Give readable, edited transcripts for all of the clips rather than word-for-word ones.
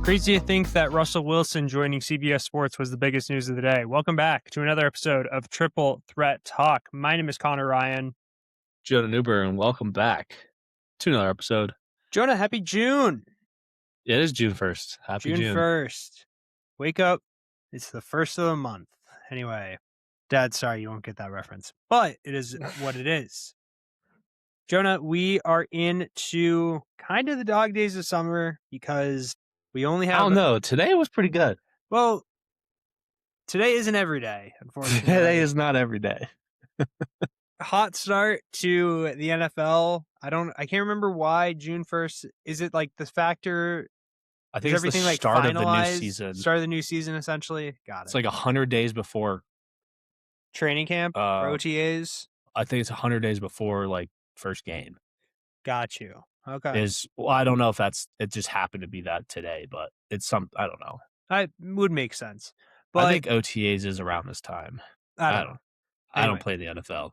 Crazy to think that Russell Wilson joining CBS Sports was the biggest news of the day. Welcome back to another episode of Triple Threat Talk. My name is Connor Ryan. Jonah and welcome back to another episode. Jonah, happy June. It is June 1st. Happy June. June 1st. Wake up. It's the first of the month. Anyway, Dad, sorry you won't get that reference, but it is what it is. Jonah, we are into kind of the dog days of summer because we only have... I don't know. Today was pretty good. Well, today isn't every day, unfortunately. Today is not every day. Hot start to the NFL. I can't remember why June 1st. Is it like the factor? I think it's everything the start of the new season. Start of the new season, essentially. Got it. It's like 100 days before training camp or OTAs. I think it's 100 days before like first game. Got you. Okay. I don't know if it just happened to be that today, but it's I don't know. It would make sense. But I think OTAs is around this time. I don't know. I don't play the NFL.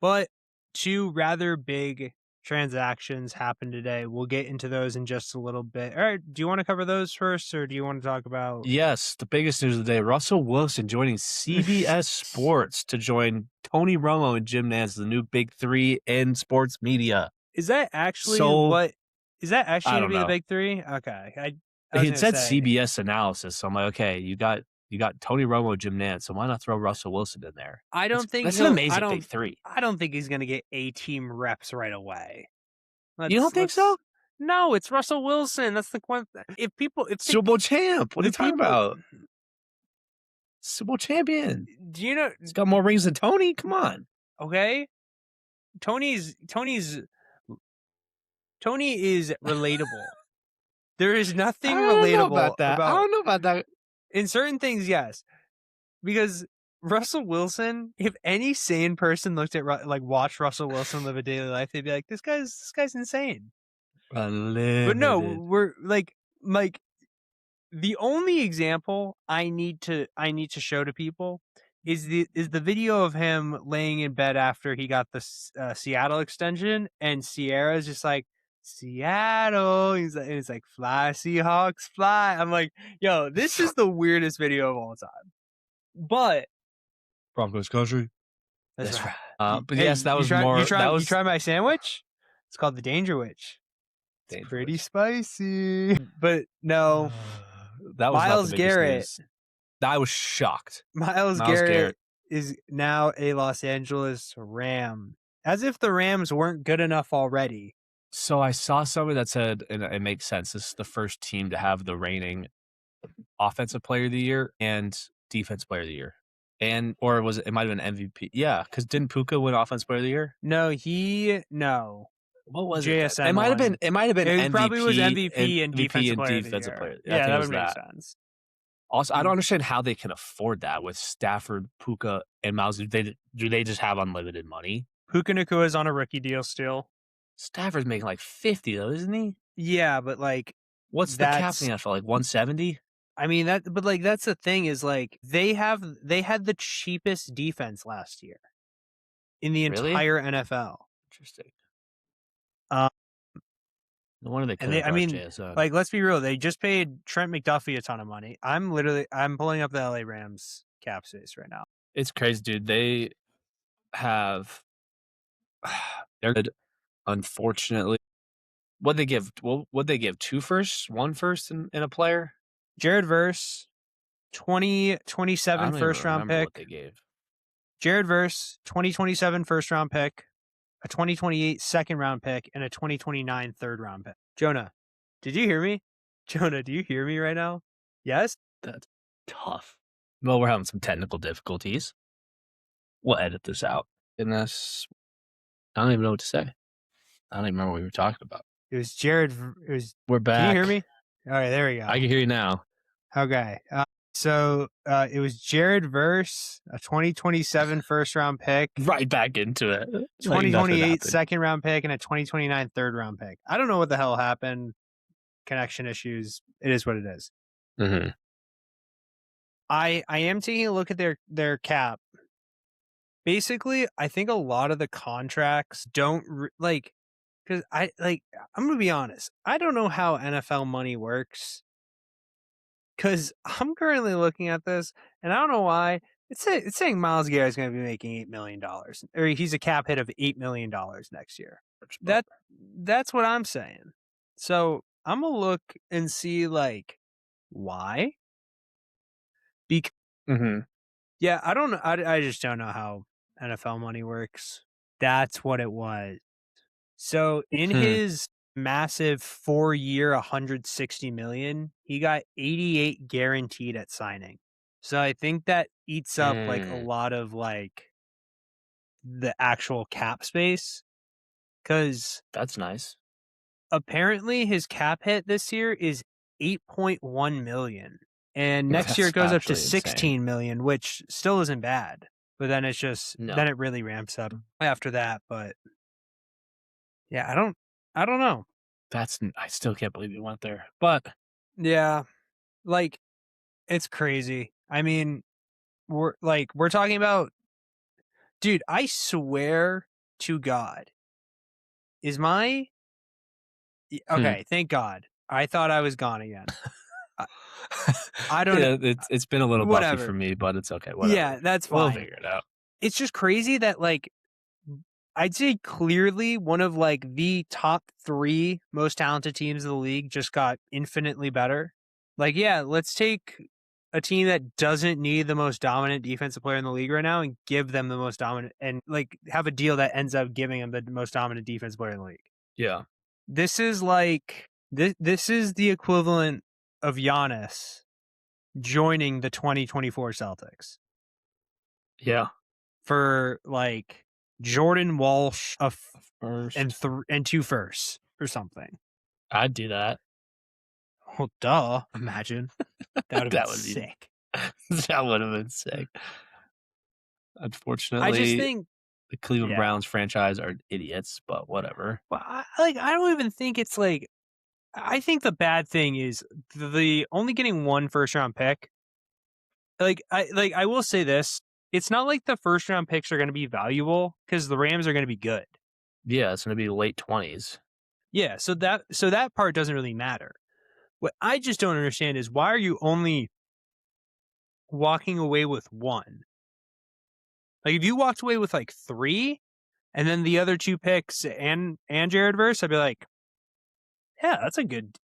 But two rather big transactions happened today. We'll get into those in just a little bit. All right. Do you want to cover those first, or do you want to talk about... Yes, the biggest news of the day, Russell Wilson joining CBS Sports to join Tony Romo and Jim Nantz, the new big three in sports media. Is that actually going to be the big three? Okay. It said CBS analysis, so I'm like, okay, you got Tony Romo, Jim Nantz, so why not throw Russell Wilson in there? I don't think that's an amazing big three. I don't think he's going to get A-team reps right away. You don't think so? No, it's Russell Wilson. That's the one. If Super Bowl champ. What are you talking about? Super Bowl champion. Do you know he's got more rings than Tony? Come on. Okay. Tony is relatable. There is nothing relatable about that. I don't know about that. In certain things, yes. Because Russell Wilson, if any sane person watched Russell Wilson live a daily life, they'd be like, this guy's insane. Unlimited. But no, we're like the only example I need to show to people is the video of him laying in bed after he got the Seattle extension, and Sierra's just like, Seattle. He's like, fly, Seahawks, fly. I'm like, yo, this is the weirdest video of all time. But Broncos country. That's right. But hey, yes, that was more. You try my sandwich? It's called the Danger Witch. It's pretty spicy. But no, that was Myles Garrett. News. I was shocked. Myles Garrett is now a Los Angeles Ram. As if the Rams weren't good enough already. So I saw somebody that said, and it makes sense, this is the first team to have the reigning offensive player of the year and defense player of the year. Or it might have been MVP. Yeah, because didn't Puka win offense player of the year? No. What was JSN it? It might have been MVP. It probably was MVP and defensive player. Yeah, that would make sense. Also, I don't understand how they can afford that with Stafford, Puka, and Myles. Do they just have unlimited money? Puka Nacua is on a rookie deal still. Stafford's making like 50 though, isn't he? Yeah, but like, what's the cap in the NFL? Like 170? I mean that's the thing is like they had the cheapest defense last year in the entire NFL. Interesting. No wonder they couldn't. JSN. Like, let's be real. They just paid Trent McDuffie a ton of money. I'm pulling up the LA Rams cap space right now. It's crazy, dude. They're good. Unfortunately, what'd they give? Two firsts, one first, and a player. Jared Verse, 2027 first round pick. What they gave. Jared Verse, 2027 first round pick, a 2028 second round pick, and a 2029 third round pick. Jonah, did you hear me? Jonah, do you hear me right now? Yes? That's tough. Well, we're having some technical difficulties. We'll edit this out. And I don't even know what to say. I don't even remember what we were talking about. It was Jared. We're back. Can you hear me? All right, there we go. I can hear you now. Okay. So it was Jared Verse, a 2027 first round pick. Right back into it. 2028 second round pick and a 2029 third round pick. I don't know what the hell happened. Connection issues. It is what it is. Mm-hmm. I am taking a look at their cap. Basically, I think a lot of the contracts don't because I'm gonna be honest. I don't know how NFL money works. because I'm currently looking at this, and I don't know why. It's saying Myles Garrett is going to be making $8 million, or he's a cap hit of $8 million next year. That's what I'm saying. So I'm gonna look and see like why. Because yeah, I don't know. I just don't know how NFL money works. That's what it was. So in his massive 4-year, 160 million, he got 88 guaranteed at signing. So I think that eats up like a lot of like the actual cap space, because That's nice. apparently his cap hit this year is 8.1 million, and next year it That's goes up to actually insane. 16 million, which still isn't bad. But then it's just No. then it really ramps up after that. But yeah, I don't know. I still can't believe you went there. But Yeah, like it's crazy. I mean, we're talking about, dude, I swear to God, is my okay, thank God. I thought I was gone again. I don't yeah, it's been a little bumpy for whatever. me, but it's okay. Whatever. Yeah, that's We'll fine. figure it out. It's just crazy that like I'd say clearly one of like the top 3 most talented teams in the league just got infinitely better. Like, yeah, let's take a team that doesn't need the most dominant defensive player in the league right now and give them the most dominant, and like have a deal that ends up giving them the most dominant defensive player in the league. Yeah. This is like this is the equivalent of Giannis joining the 2024 Celtics Yeah. for like Jordan Walsh First. and 2 firsts or something. I'd do that. Well, duh. Imagine. That would have been sick. That would have been sick. Unfortunately, I just think the Cleveland Browns franchise are idiots, but whatever. Well, I don't even think it's like. I think the bad thing is the only getting 1 first round pick. I will say this: it's not like the first round picks are going to be valuable because the Rams are going to be good. Yeah, it's going to be late 20s. Yeah, so that part doesn't really matter. What I just don't understand is why are you only walking away with 1? Like if you walked away with like 3, and then the other 2 picks and Jared Verse, I'd be like, yeah, that's a good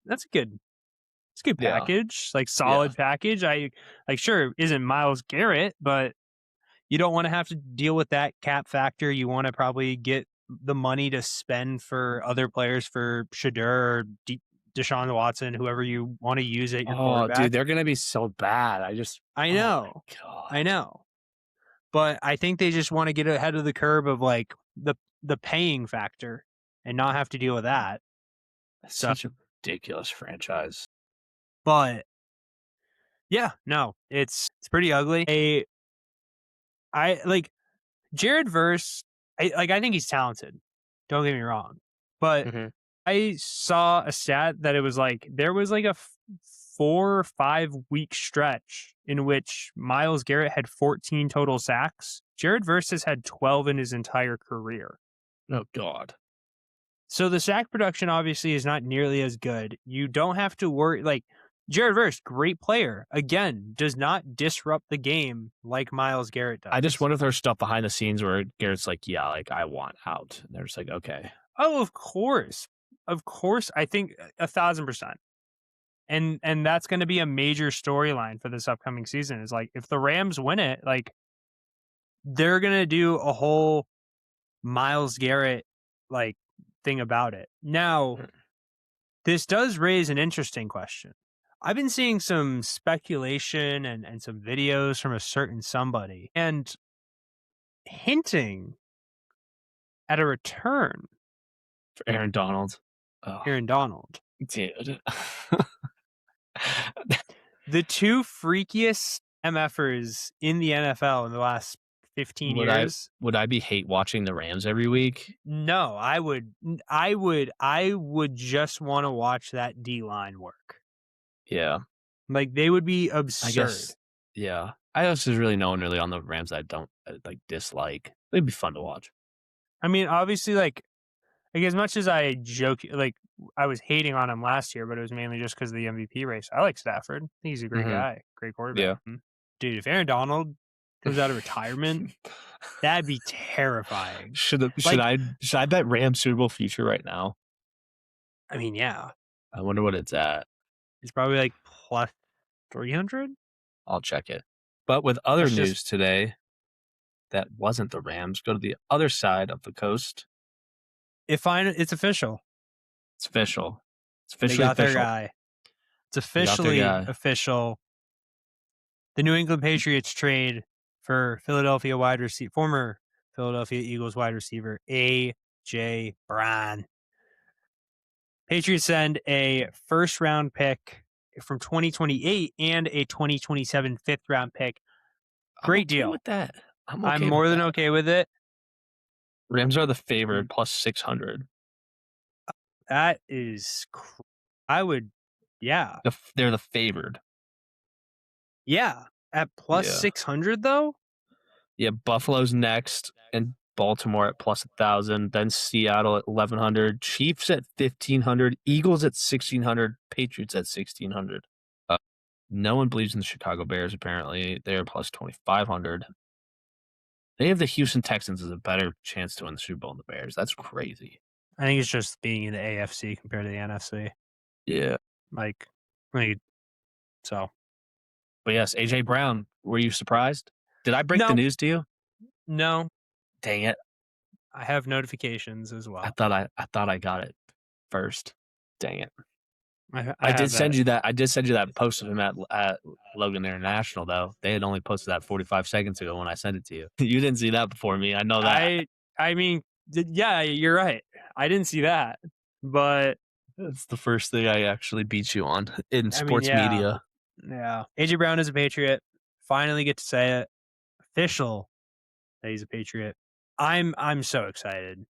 package, like solid package. I like sure isn't Myles Garrett, but you don't want to have to deal with that cap factor. You want to probably get the money to spend for other players, for Shadur or Deshaun Watson, whoever you want to use at your quarterback. Dude, they're going to be so bad. I know. God. I know. But I think they just want to get ahead of the curve of like the paying factor and not have to deal with that. It's such a ridiculous franchise. But yeah, no, it's pretty ugly. I like Jared Verse. I think he's talented. Don't get me wrong, but I saw a stat that it was like there was like a 4 or 5 week stretch in which Myles Garrett had 14 total sacks. Jared Verse has had 12 in his entire career. Oh God. So the sack production obviously is not nearly as good. You don't have to worry. Like Jared Verse, great player. Again, does not disrupt the game like Myles Garrett does. I just wonder if there's stuff behind the scenes where Garrett's like, yeah, like I want out. And they're just like, okay. Oh, of course. Of course. I think 1,000%. And that's going to be a major storyline for this upcoming season is like, if the Rams win it, like they're going to do a whole Myles Garrett like thing about it. Now, this does raise an interesting question. I've been seeing some speculation and some videos from a certain somebody and hinting at a return for Aaron Donald. Aaron Donald. Dude. The 2 freakiest MFers in the NFL in the last 15 years. Would I be hate watching the Rams every week? No, I would just want to watch that D-line work. Yeah. Like they would be absurd. I guess, yeah. I guess there's really no one really on the Rams I don't like dislike. It'd be fun to watch. I mean, obviously, like Like, as much as I joke, like, I was hating on him last year, but it was mainly just because of the MVP race. I like Stafford. I think he's a great Hmm. guy, great quarterback. Yeah. Dude, if Aaron Donald comes out of retirement, that'd be terrifying. Should Like, I bet Rams Super Bowl future right now? I mean, yeah, I wonder what it's at. it's probably like plus 300. I'll check it. But with other That's just news today that wasn't the Rams, go to the other side of the coast. it's official. It's official. It's They officially got their official. guy. It's They got their officially guy. official. The New England Patriots trade for former Philadelphia Eagles wide receiver A.J. Brown. Patriots send a first round pick from 2028 and a 2027 fifth round pick. I'm Great okay deal. with that. I'm I'm okay with more than that. okay with it. Rams are the favorite plus 600. That is, I would, yeah, They're the favored. yeah. At plus Yeah. 600 though. Yeah. Buffalo's next and Baltimore at plus 1,000. Then Seattle at 1,100. Chiefs at 1,500. Eagles at 1,600. Patriots at 1,600. No one believes in the Chicago Bears, apparently. They're plus 2,500. They have the Houston Texans as a better chance to win the Super Bowl than the Bears. That's crazy. I think it's just being in the AFC compared to the NFC. Yeah. Like, so But yes, AJ Brown, were you surprised? Did I break the no, news to you? no, Dang it. I have notifications as I well. thought I got it first. Dang it. I have that. I did send you that post of him at Logan International though. They had only posted that 45 seconds ago when I sent it to you. You didn't see that before me. I know that. I mean, yeah, you're right. I didn't see that, but That's the first thing I actually beat you on in I mean, sports yeah, media. yeah. AJ Brown is a Patriot. Finally get to say it. Official that he's a Patriot. I'm so excited.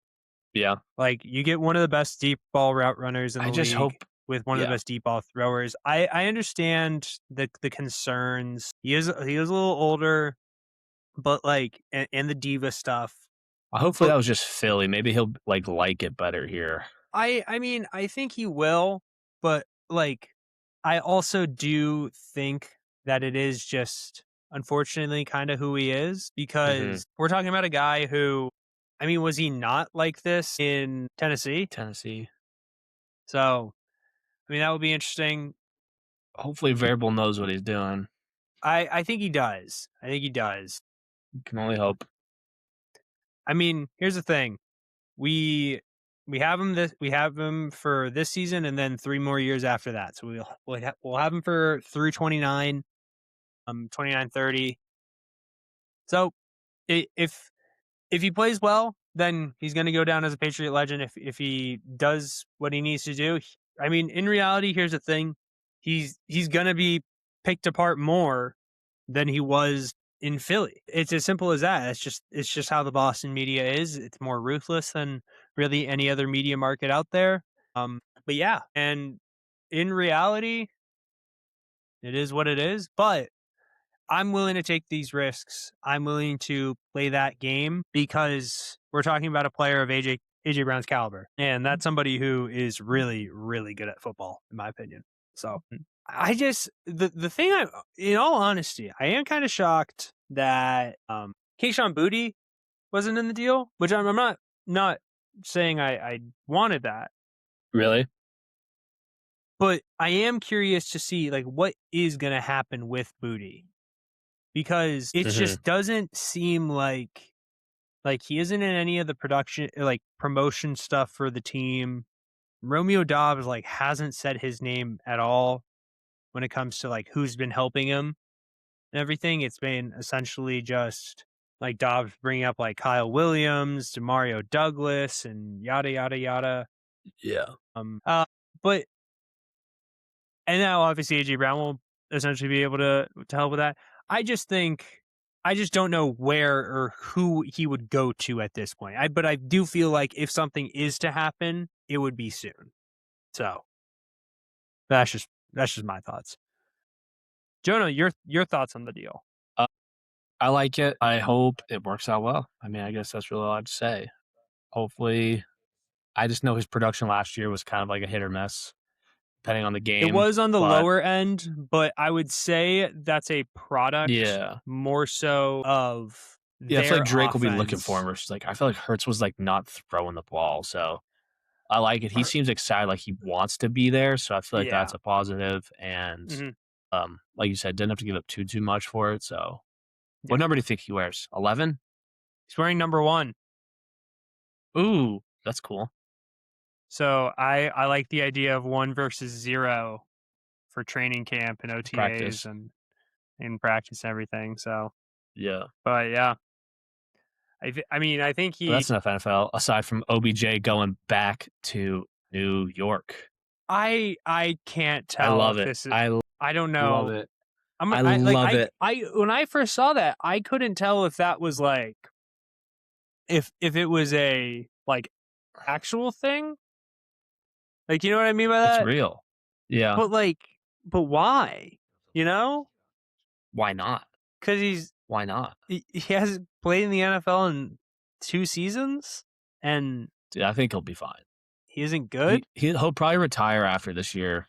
Yeah. Like, you get one of the best deep ball route runners in I the just league hope with one of the yeah. best deep ball throwers. I understand the concerns. He is a little older, but like and the diva stuff. Hopefully But that was just Philly. Maybe he'll like it better here. I mean, I think he will, but like I also do think that it is just unfortunately kind of who he is Hmm. because we're talking about a guy who I mean, was he not like this in Tennessee? Tennessee. So, I mean, that would be interesting. Hopefully Variable knows what he's doing. I think he does. I think he does. Can only hope. I mean, here's the thing. We we have him for this season and then 3 more years after that. So we'll have him for through 29, 29 30. So if he plays well, then he's going to go down as a Patriot legend if he does what he needs to do. I mean, in reality, here's the thing. He's going to be picked apart more than he was in Philly. It's as simple as that. It's just how the Boston media is. It's more ruthless than really any other media market out there. But yeah, and in reality, it is what it is. But I'm willing to take these risks. I'm willing to play that game because we're talking about a player of AJ Brown's caliber, and that's somebody who is really really good at football, in my opinion. So I just the thing in all honesty, I am kind of shocked that Keyshawn Booty wasn't in the deal, which I'm not saying I wanted that, Really? but I am curious to see like what is going to happen with Booty because it Hmm. just doesn't seem like he isn't in any of the production like promotion stuff for the team. Romeo Dobbs like hasn't said his name at all when it comes to like who's been helping him and everything. It's been essentially just like Dobbs bringing up like Kyle Williams, Demario Douglas, and yada yada yada. Yeah. Um, uh, but and now obviously AJ Brown will essentially be able to help with that. I just think I just don't know where or who he would go to at this point. But I do feel like if something is to happen, it would be soon. So that's just my thoughts. Jonah, your thoughts on the deal? Uh, I like it. I hope it works out well. I mean, I guess that's really all I have to say. Hopefully I just know his production last year was kind of like a hit or miss, depending on the It game. was on the But lower end, but I would say that's a product yeah, more so of I feel their like Drake will be looking for him. offense. Versus like I feel like Hurts was like not throwing the ball, so I like it. He seems excited, like he wants to be there, so I feel like Yeah. that's a positive. And Hmm. like you said, didn't have to give up too much for it. So, Yeah. what number do you think he wears? 11. He's wearing number 1. Ooh, that's cool. So I like the idea of 1 versus 0 for training camp and OTAs Practice. and in practice and everything. So, Yeah. but yeah, I mean, I think But that's enough NFL. Aside from OBJ going back to New York, I can't I tell love if it. this is, I don't Love know. it. I'm I I like love it. I when I first saw that, I couldn't tell if that was like if it was a like actual thing. Like, you know what I mean by It's that? real. Yeah. But like, but why? You know? Why not? Because Why not? he hasn't played in the NFL in 2 seasons, and Dude, I think he'll be fine. he isn't good. He'll probably retire after this year.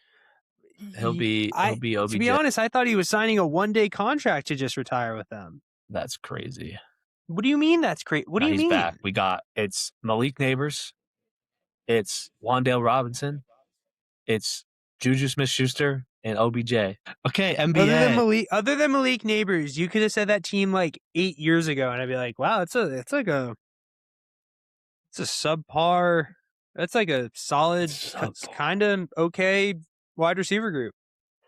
He'll be To be OBJ. honest, I thought he was signing a 1-day contract to just retire with them. That's crazy. What do you mean that's crazy? What do Now you he's back. mean? It's Malik Neighbors. It's Wandale Robinson. It's Juju Smith-Schuster and OBJ. Okay, NBA. Other than Malik Neighbors, you could have said that team like 8 years ago, and I'd be like, wow, it's a subpar. That's like a solid, Subpar. kind of okay wide receiver group.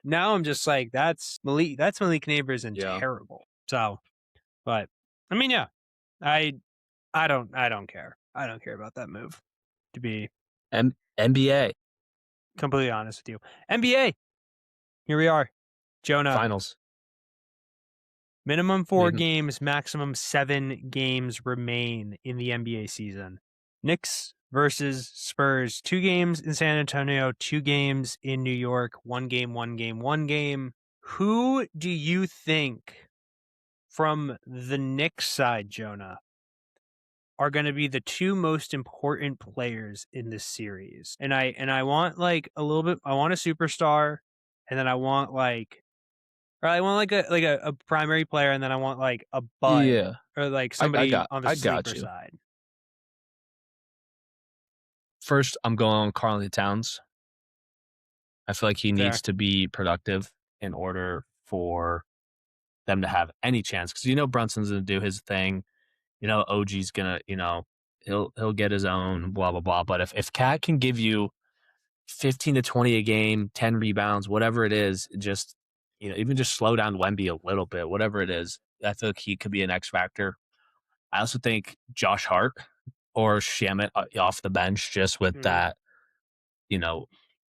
Now I'm just like, that's Malik. That's Malik Neighbors and Yeah. terrible. So, but I mean, yeah, I I don't care. I don't care about that move. To be NBA completely honest with you, NBA. Here we are, Jonah. Finals. Minimum 4 Maybe. games, maximum 7 games remain in the NBA season. Knicks versus Spurs. 2 games in San Antonio, 2 games in New York. 1 game, 1 game, 1 game. Who do you think from the Knicks side, Jonah, are going to be the 2 most important players in this series? And I want like a little bit. I want a superstar, and then I want like, or I want like a primary player, and then I want like a bud Yeah. or like somebody on the I got sleeper you. side. First, I'm going on Karl Towns. I feel like he Fair. needs to be productive in order for them to have any chance. Because Brunson's gonna do his thing. OG's gonna, he'll get his own, blah blah blah. But if Cat can give you 15 to 20 a game, 10 rebounds, whatever it is, just even just slow down Wemby a little bit, whatever it is, I feel like he could be an X factor. I also think Josh Hart or Shamet off the bench, just with Mhm. that, you know,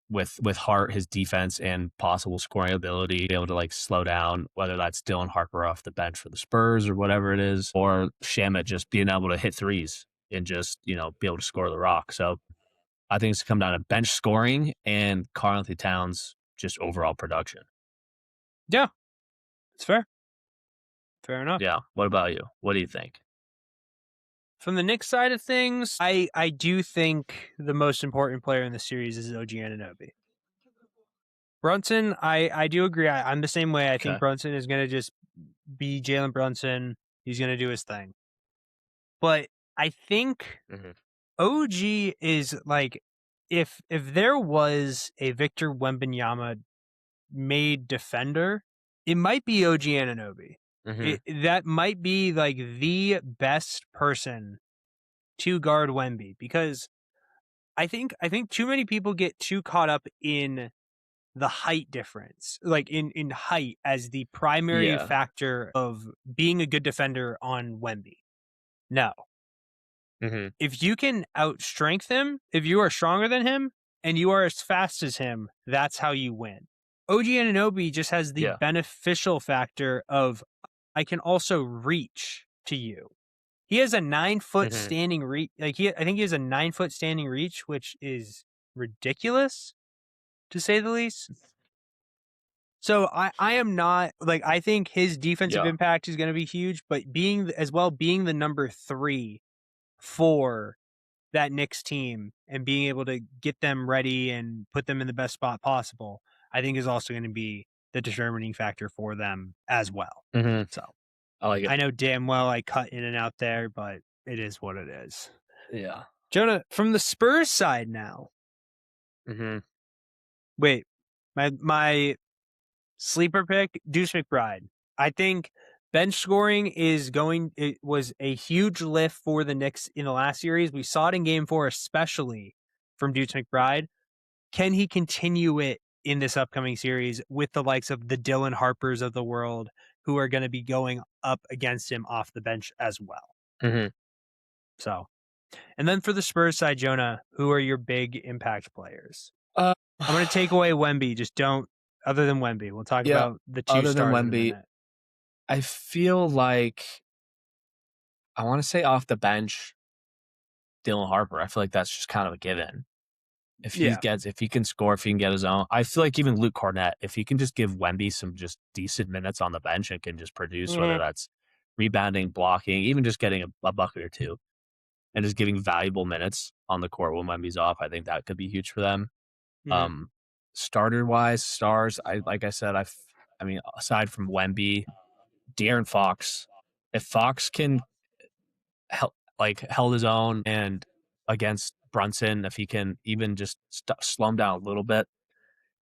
with Hart, his defense and possible scoring ability, be able to like slow down, whether that's Dylan Harper off the bench for the Spurs or whatever it is, or Shamet just being able to hit threes and just, be able to score the rock. So I think it's come down to bench scoring and Karl Anthony Towns just overall production. Yeah, it's fair. Fair enough. Yeah. What about you? What do you think? From the Knicks side of things, I do think the most important player in the series is OG Anunoby. Brunson, I do agree. I'm the same way. I think Okay. Brunson is going to just be Jalen Brunson. He's going to do his thing. But I think Mm-hmm. OG is like, if there was a Victor Wembanyama made defender, it might be OG Anunoby. Mm-hmm. That might be like the best person to guard Wemby, because I think too many people get too caught up in the height difference, like in height as the primary Yeah. factor of being a good defender on Wemby. No, Mm-hmm. if you can outstrength him, if you are stronger than him and you are as fast as him, that's how you win. OG Anunoby just has the Yeah. beneficial factor of, I can also reach to you. He has a 9-foot Mm-hmm. standing reach. I think he has a 9-foot standing reach, which is ridiculous to say the least. So I am not like, I think his defensive Yeah. impact is going to be huge, but being the number 3 for that Knicks team and being able to get them ready and put them in the best spot possible, I think is also going to be the determining factor for them as well. Mm-hmm. So I like it. I know damn well I cut in and out there, but it is what it is. Yeah. Jonah, from the Spurs side now. Mm-hmm. Wait, my sleeper pick, Deuce McBride. I think bench scoring it was a huge lift for the Knicks in the last series. We saw it in game 4, especially from Deuce McBride. Can he continue it in this upcoming series with the likes of the Dylan Harpers of the world who are going to be going up against him off the bench as well? Mm-hmm. So, and then for the Spurs side, Jonah, who are your big impact players? Uh, I'm going to take away Wemby. Just don't, other than Wemby. We'll talk yeah. about the two Other than stars in a Wemby, minute. I feel like I want to say off the bench, Dylan Harper. I feel like that's just kind of a given. Yeah. If he can score, if he can get his own, I feel like even Luke Cornett, if he can just give Wemby some just decent minutes on the bench and can just produce, whether Mm-hmm. that's rebounding, blocking, even just getting a bucket or two, and just giving valuable minutes on the court when Wemby's off, I think that could be huge for them. Mm-hmm. Um, Starter wise, stars, like I said, I mean, aside from Wemby, De'Aaron Fox, if Fox can held his own and against Brunson, if he can even just slow him down a little bit.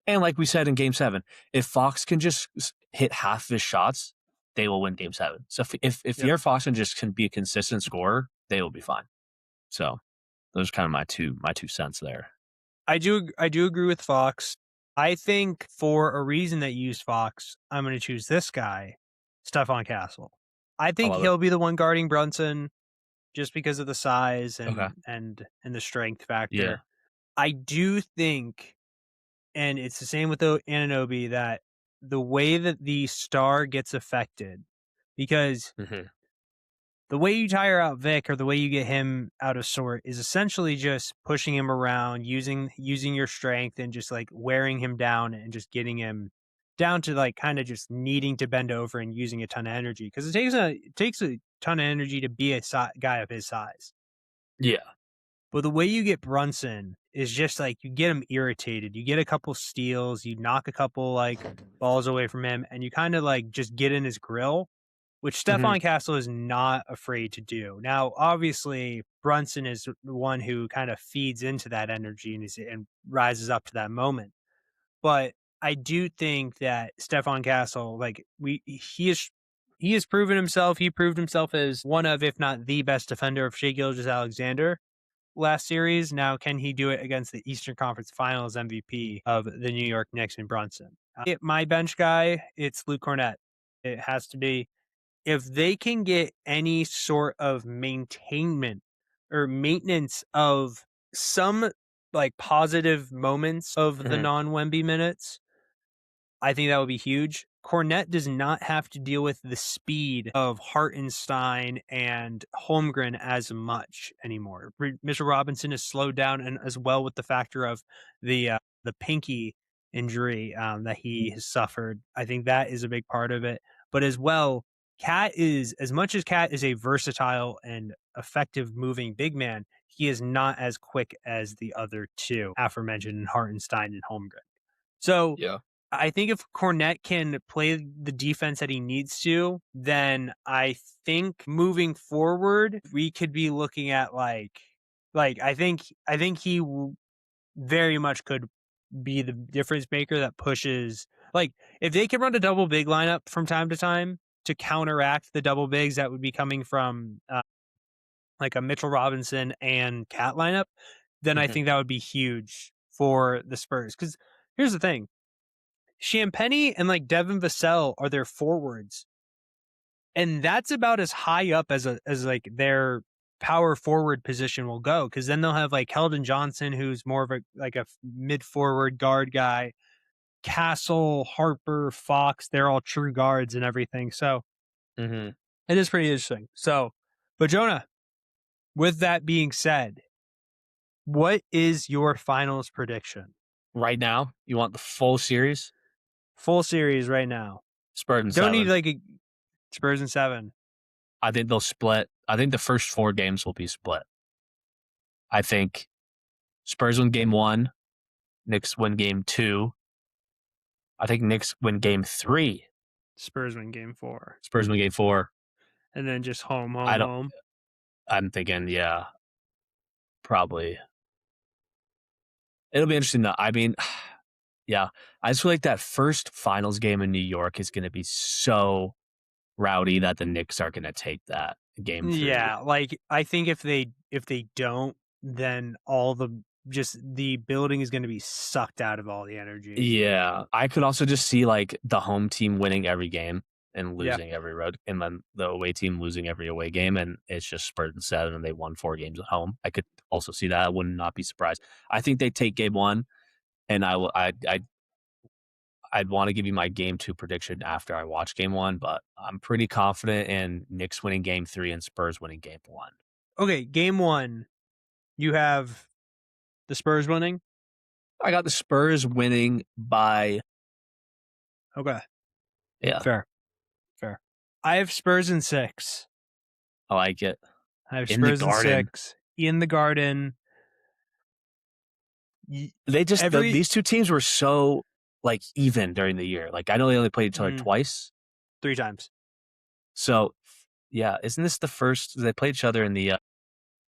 And like we said in Game 7, if Fox can just hit half of his shots, they will win Game 7. So if Yep. De'Aaron Fox can just be a consistent scorer, they will be fine. So those are kind of my two cents there. I do agree with Fox. I think for a reason that you used Fox, I'm going to choose this guy, Stephon Castle. I I think love it. he'll be the one guarding Brunson just because of the size Okay. and the strength Yeah. factor. I do think, and it's the same with the Anunoby, that the way that the star gets affected, because Hmm. the way you tire out Vic or the way you get him out of sort is essentially just pushing him around, using your strength and just like wearing him down and just getting him down to like kind of just needing to bend over and using a ton of energy because it takes a ton of energy to be a guy of his size. Yeah. But the way you get Brunson is just like you get him irritated. You get a couple steals, you knock a couple like balls away from him, and you kind of like just get in his grill, which Hmm. Stephon Castle is not afraid to do. Now, obviously, Brunson is the one who kind of feeds into that energy and rises up to that moment. But I do think that Stephon Castle, like he has proven himself. He proved himself as one of, if not the best defender of Shai Gilgeous-Alexander last series. Now, can he do it against the Eastern Conference Finals MVP of the New York Knicks and Brunson? My bench guy, it's Luke Cornett. It has to be. If they can get any sort of maintainment or maintenance of some like positive moments of the Hmm. non Wemby minutes, I think that would be huge. Cornette does not have to deal with the speed of Hartenstein and Holmgren as much anymore. Mitchell Robinson is slowed down, and as well with the factor of the pinky injury that he has suffered. I think that is a big part of it. But as well, Cat is as much as Cat is a versatile and effective moving big man. He is not as quick as the other two aforementioned Hartenstein and Holmgren. So Yeah. I think if Cornette can play the defense that he needs to, then I think moving forward, we could be looking at I think he very much could be the difference maker that pushes like if they can run a double big lineup from time to time to counteract the double bigs that would be coming from like a Mitchell Robinson and Cat lineup, then I Hmm. think that would be huge for the Spurs. Because here's the thing. Champagny and like Devin Vassell are their forwards, and that's about as high up as like their power forward position will go. Because then they'll have like Keldon Johnson, who's more of a mid forward guard guy. Castle, Harper, Fox, they're all true guards and everything. So Hmm. it is pretty interesting. So, but Jonah, with that being said, what is your finals prediction? Right now, you want the full series? Full series right now. Spurs in Don't need 7. like a Spurs in 7. I think they'll split. I think the first 4 games will be split. I think Spurs win game 1, Knicks win game 2. I think Knicks win game 3, Spurs win game 4. Spurs win game 4. And then just home, I home, don't. home. I'm thinking, yeah, probably. It'll be interesting though. I mean, yeah, I just feel like that first finals game in New York is going to be so rowdy that the Knicks are going to take that game 3. Yeah, like I think if they don't, then the building is going to be sucked out of all the energy. Yeah, I could also just see like the home team winning every game and Yeah. losing every road, and then the away team losing every away game, and it's just Spurs and 7, and they won 4 games at home. I could also see that. I would not be surprised. I think they take game 1, and I'd want to give you my game 2 prediction after I watch game 1, but I'm pretty confident in Knicks winning game 3 and Spurs winning game 1. Okay, game 1, you have the Spurs winning. I got the Spurs winning by Okay, yeah, fair. I have Spurs in 6. I like it. I have In the Spurs in Garden. 6 in the Garden. They just these two teams were so like even during the year. Like I know they only played each other twice, 3 times. So yeah, isn't this the first they played each other in the?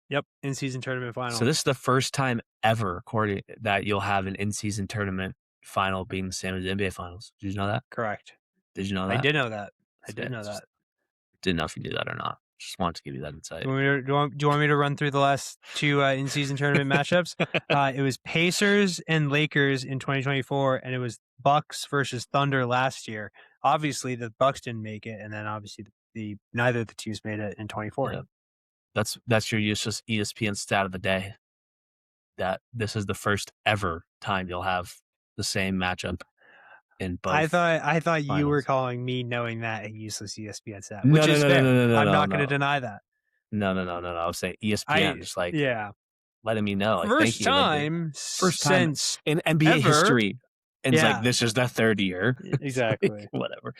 Yep, in-season tournament final. So this is the first time ever, according that you'll have an in-season tournament final being the same as the NBA finals. Did you know that? Correct. Did you know that? I did know that. I did know that. Didn't know if you knew that or not. Just wanted to give you that insight. Do you want me to run through the last 2 in-season tournament matchups? It was Pacers and Lakers in 2024, and it was Bucks versus Thunder last year. Obviously, the Bucks didn't make it, and then obviously neither of the teams made it in 24. Yeah. That's your useless ESPN stat of the day. That this is the first ever time you'll have the same matchup in both. I thought finals. You were calling me knowing that a useless ESPN stat, No, which no, is no, fair. no, I'm not going to deny that. No. I was saying ESPN, just like letting me know. Like, First thank you. time since in NBA history. And it's like, this is the 3rd year. Exactly. Like, whatever.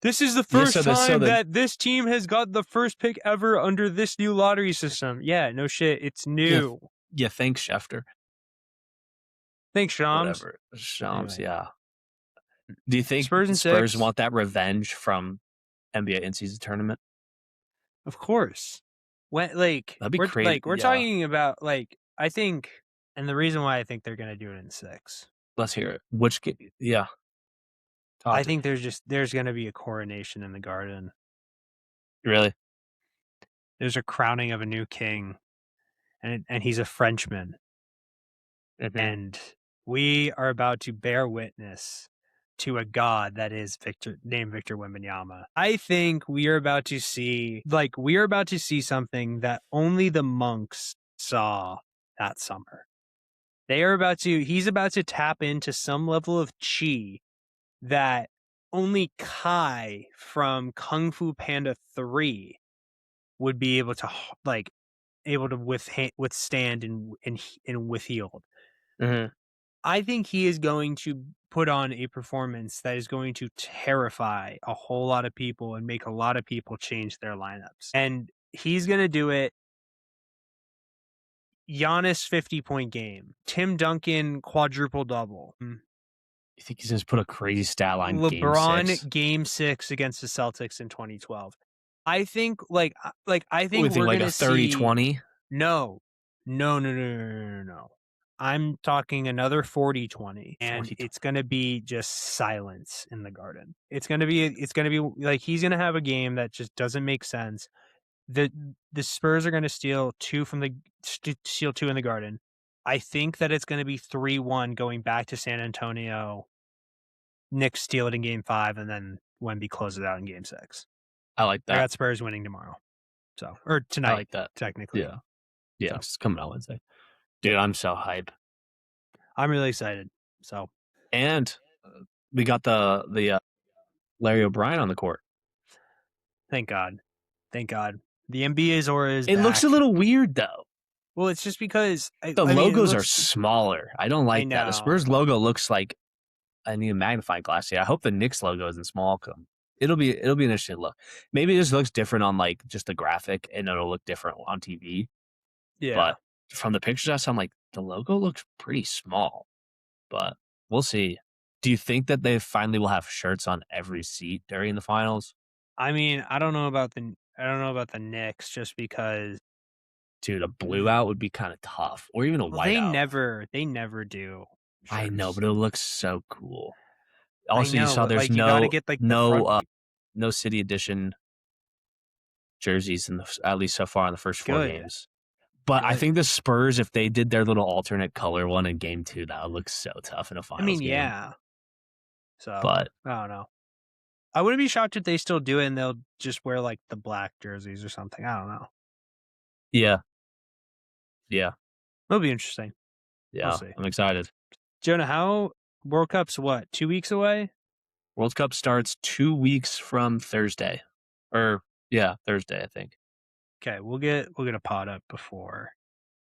This is the first time that this team has got the first pick ever under this new lottery system. Yeah, no shit. It's new. Yeah, thanks, Schefter. Thanks, Shams. Whatever. Shams, anyway. Yeah. Do you think Spurs want that revenge from NBA in-season tournament? Of course. When that'd be crazy. Like we're talking about like I think, and the reason why I think they're going to do it in 6. Let's hear it. Which game? Yeah. I think there's going to be a coronation in the Garden. Really? There's a crowning of a new king, and he's a Frenchman. Mm-hmm. And we are about to bear witness to a god that is named Victor Wembanyama. I think we are about to see something that only the monks saw that summer. He's about to tap into some level of chi that only Kai from Kung Fu Panda 3 would be able to withstand and withhold. Mm-hmm. I think he is going to put on a performance that is going to terrify a whole lot of people and make a lot of people change their lineups. And he's going to do it. Giannis 50-point game. Tim Duncan quadruple double. You think he's going to put a crazy stat line? LeBron game 6 against the Celtics in 2012. I think we're going to see 30-20. No. I'm talking another 40-20, and it's going to be just silence in the Garden. It's going to be like he's going to have a game that just doesn't make sense. The Spurs are going to steal 2 in the Garden. I think that it's going to be 3-1 going back to San Antonio. Knicks steal it in game 5, and then Wemby closes out in game 6. I like that. I got Spurs winning tomorrow. Or tonight. I like that. Technically. Yeah. So. It's coming out Wednesday. Dude, I'm so hype. I'm really excited. So, and we got the Larry O'Brien on the court. Thank God. The NBA's aura is It back. looks a little weird though. Well, it's just because the logos are smaller. I don't like that. The Spurs logo looks like I need a magnifying glass here. I hope the Knicks logo isn't small. It'll be an interesting look. Maybe it just looks different on like just the graphic, and it'll look different on TV. Yeah. But from the pictures I saw, I'm like, the logo looks pretty small, but we'll see. Do you think that they finally will have shirts on every seat during the finals? I mean, I don't know about the Knicks just because Dude, a blue out would be kind of tough, or even a well, white out. they never do I know, shirts. but it looks so cool. I Also, you know, saw but there's like you got to get like the front no city edition jerseys at least so far in the first 4 good, games. But I good. think the Spurs, if they did their little alternate color one in game 2, that would look so tough in a I finals mean, game. yeah. So But I don't know. I wouldn't be shocked if they still do it and they'll just wear like the black jerseys or something. I don't know. yeah, yeah, It'll be interesting. We'll yeah, see. I'm excited. Jonah, how World Cup's what? 2 weeks away? World Cup starts 2 weeks from Thursday. Or yeah, Thursday, I think. Okay, we'll get a pod up before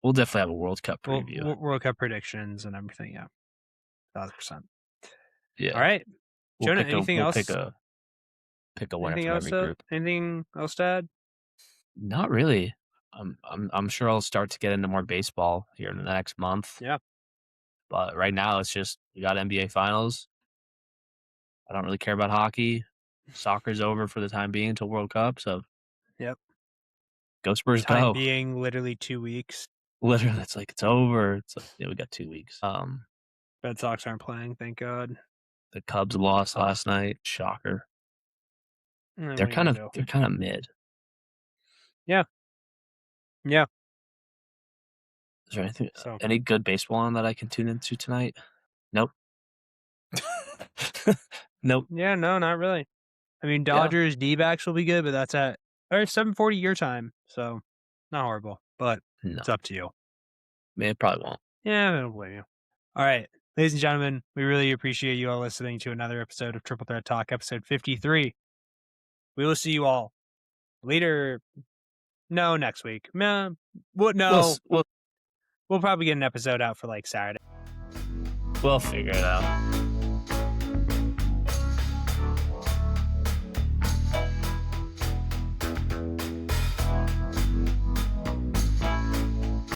We'll definitely have a World Cup well, preview. World Cup predictions and everything. Yeah, 1,000%. Yeah. All right, We'll Jonah. pick a Anything we'll pick else? a pick a winner Anything from else? every group. Anything else to add? Not really. I'm sure I'll start to get into more baseball here in the next month. Yeah. But right now it's just we got NBA finals. I don't really care about hockey. Soccer's over for the time being until World Cup, so Yep. go Spurs Time go. being literally 2 weeks. Literally, it's over. It's like, yeah, we got 2 weeks. Red Sox aren't playing, thank God. The Cubs lost last night. Shocker. What They're are you kind gonna of do? they're kind of mid. Yeah. Yeah. Is there anything So any good baseball on that I can tune into tonight? Nope. Nope. yeah, no, not really. I mean, Yeah. Dodgers D-backs will be good, but that's at 7:40 your time, so not horrible. But No. it's up to you. Man, it probably won't. Yeah, I don't blame you. All right, ladies and gentlemen, we really appreciate you all listening to another episode of Triple Threat Talk, episode 53. We will see you all later. No, next week. No, what? No, We'll we'll probably get an episode out for like Saturday. we'll figure it out.